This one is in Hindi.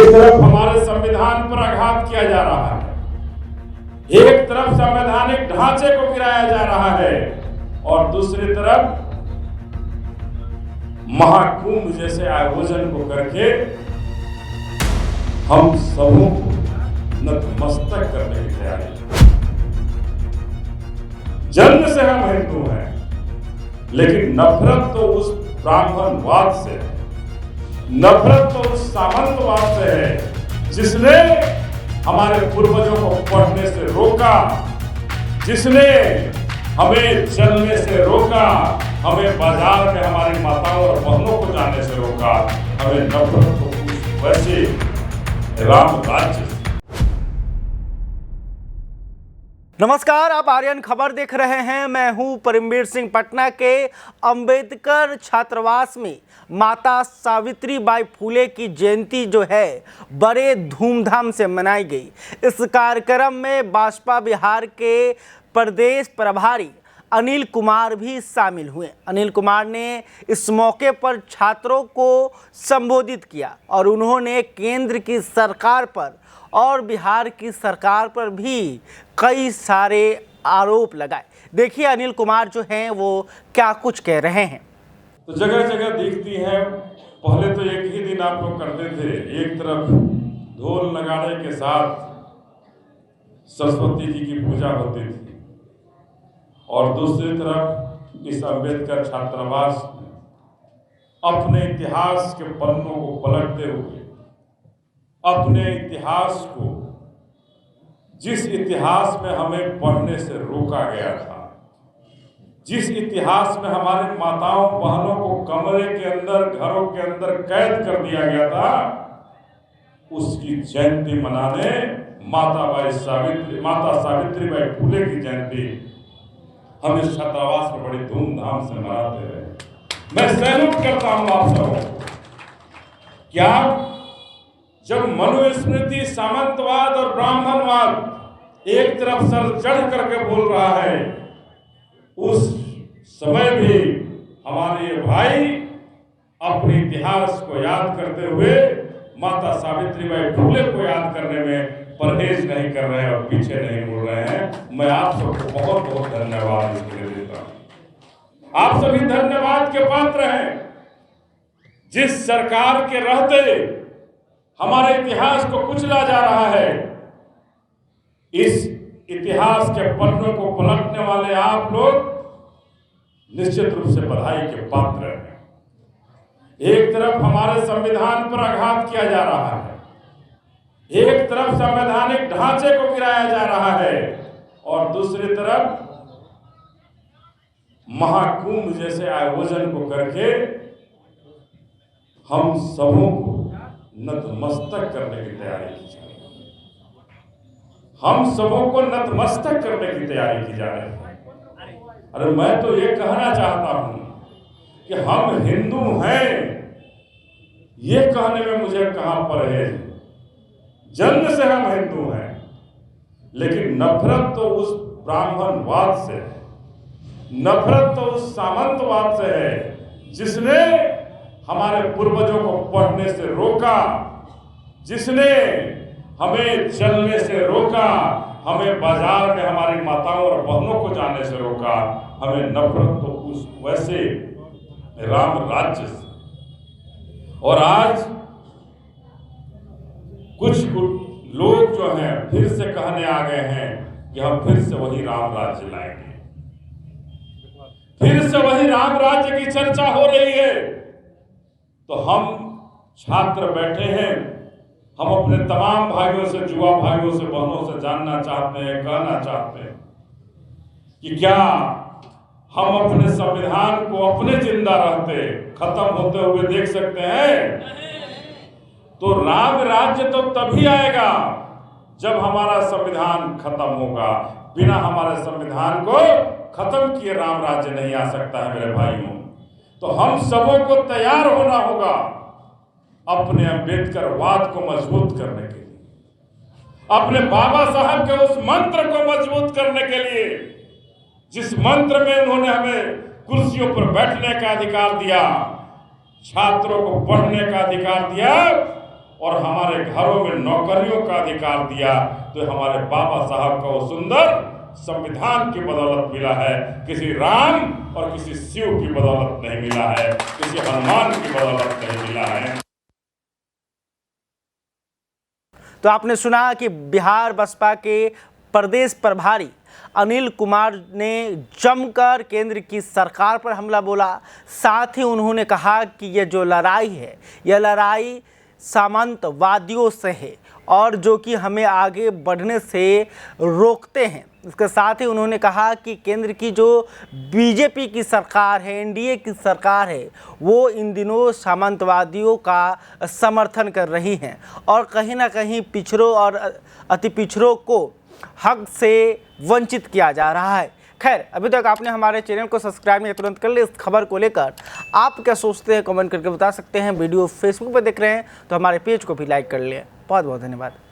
एक तरफ हमारे संविधान पर आघात किया जा रहा है, एक तरफ संवैधानिक ढांचे को गिराया जा रहा है और दूसरी तरफ महाकुंभ जैसे आयोजन को करके हम सबों को नतमस्तक करने की तैयारी। जन्म से हम हिंदू हैं, लेकिन नफरत तो उस ब्राह्मणवाद से है, नफरत तो उस सामंतवाद से है जिसने हमारे पूर्वजों को पढ़ने से रोका, जिसने हमें चलने से रोका, हमें बाजार में हमारी माताओं और बहनों को जाने से रोका, हमें नफरत को कुछ वैसे राम राज्य। नमस्कार, आप आर्यन खबर देख रहे हैं। मैं हूं परमवीर सिंह। पटना के अंबेडकर छात्रावास में माता सावित्रीबाई फुले की जयंती जो है बड़े धूमधाम से मनाई गई। इस कार्यक्रम में भाजपा बिहार के प्रदेश प्रभारी अनिल कुमार भी शामिल हुए। अनिल कुमार ने इस मौके पर छात्रों को संबोधित किया और उन्होंने केंद्र की सरकार पर और बिहार की सरकार पर भी कई सारे आरोप लगाए। देखिए अनिल कुमार जो हैं वो क्या कुछ कह रहे हैं। तो जगह जगह दिखती है, पहले तो एक ही दिन आप लोग करते थे, एक तरफ ढोल नगाड़े के साथ सरस्वती जी की पूजा होती थी और दूसरी तरफ इस अंबेडकर छात्रावास में अपने इतिहास के पन्नों को पलटते हुए अपने इतिहास को, जिस इतिहास में हमें पढ़ने से रोका गया था, जिस इतिहास में हमारी माताओं बहनों को कमरे के अंदर, घरों के अंदर कैद कर दिया गया था, उसकी जयंती मनाने माता सावित्रीबाई फुले की जयंती हम इस छात्रावास में बड़ी धूमधाम से मनाते रहे। मैं सैल्यूट करता हूं आप सबको। क्या जब मनुस्मृति सामंतवाद और ब्राह्मणवाद एक तरफ सर चढ़ करके बोल रहा है, उस समय भी हमारे ये भाई अपने इतिहास को याद करते हुए माता सावित्रीबाई फुले को याद करने में परहेज नहीं कर रहे हैं और पीछे नहीं मुड़ रहे हैं। मैं आप सबको बहुत बहुत धन्यवाद इसके लिए देता हूं। आप सभी धन्यवाद के पात्र हैं। जिस सरकार के रहते हमारे इतिहास को कुचला जा रहा है, इस इतिहास के पन्नों को पलटने वाले आप लोग निश्चित रूप से बधाई के पात्र हैं। एक तरफ हमारे संविधान पर आघात किया जा रहा है, एक तरफ संवैधानिक ढांचे को गिराया जा रहा है और दूसरी तरफ महाकुंभ जैसे आयोजन को करके हम सबों को नतमस्तक करने की तैयारी की जा रही है। हम सबों को नतमस्तक करने की तैयारी की जा रही है। अरे मैं तो ये कहना चाहता हूं कि हम हिंदू हैं, ये कहने में मुझे कहां परहेज। जन्म से हम हिंदू हैं, लेकिन नफरत तो उस ब्राह्मणवाद से है, नफरत तो उस सामंतवाद से है जिसने हमारे पूर्वजों को पढ़ने से रोका, जिसने हमें चलने से रोका, हमें बाजार में हमारी माताओं और बहनों को जाने से रोका, हमें नफरत तो उस वैसे राम राज्य से। और आज कुछ लोग जो हैं फिर से कहने आ गए हैं कि हम फिर से वही राम राज्य लाएंगे, फिर से वही राम राज्य की चर्चा हो रही है। तो हम छात्र बैठे हैं, हम अपने तमाम भाइयों से, युवा भाइयों से, बहनों से जानना चाहते हैं, कहना चाहते हैं कि क्या हम अपने संविधान को अपने जिंदा रहते खत्म होते हुए देख सकते हैं? तो राम राज्य तो तभी आएगा जब हमारा संविधान खत्म होगा। बिना हमारे संविधान को खत्म किए राम राज्य नहीं आ सकता है मेरे भाइयों। तो हम सबों को तैयार होना होगा अपने अम्बेडकरवाद को मजबूत करने के लिए, अपने बाबा साहब के उस मंत्र को मजबूत करने के लिए, जिस मंत्र में उन्होंने हमें कुर्सियों पर बैठने का अधिकार दिया, छात्रों को पढ़ने का अधिकार दिया, और हमारे घरों में नौकरियों का अधिकार दिया, तो हमारे बाबा साहब का वो सुंदर संविधान की बदौलत मिला है। किसी राम और किसी शिव की बदौलत नहीं मिला है, किसी हनुमान की बदौलत नहीं मिला है। तो आपने सुना कि बिहार बसपा के प्रदेश प्रभारी अनिल कुमार ने जमकर केंद्र की सरकार पर हमला बोला। साथ ही उन्होंने कहा कि ये जो लड़ाई है, यह लड़ाई सामंतवादियों से है और जो कि हमें आगे बढ़ने से रोकते हैं। इसके साथ ही उन्होंने कहा कि केंद्र की जो बीजेपी की सरकार है, एनडीए की सरकार है, वो इन दिनों सामंतवादियों का समर्थन कर रही हैं और कहीं ना कहीं पिछड़ों और अति पिछड़ों को हक से वंचित किया जा रहा है। खैर, अभी तक आपने हमारे चैनल को सब्सक्राइब नहीं, तुरंत कर ले। इस खबर को लेकर आप क्या सोचते हैं कमेंट करके बता सकते हैं। वीडियो फेसबुक पर देख रहे हैं तो हमारे पेज को भी लाइक कर लें। बहुत बहुत धन्यवाद।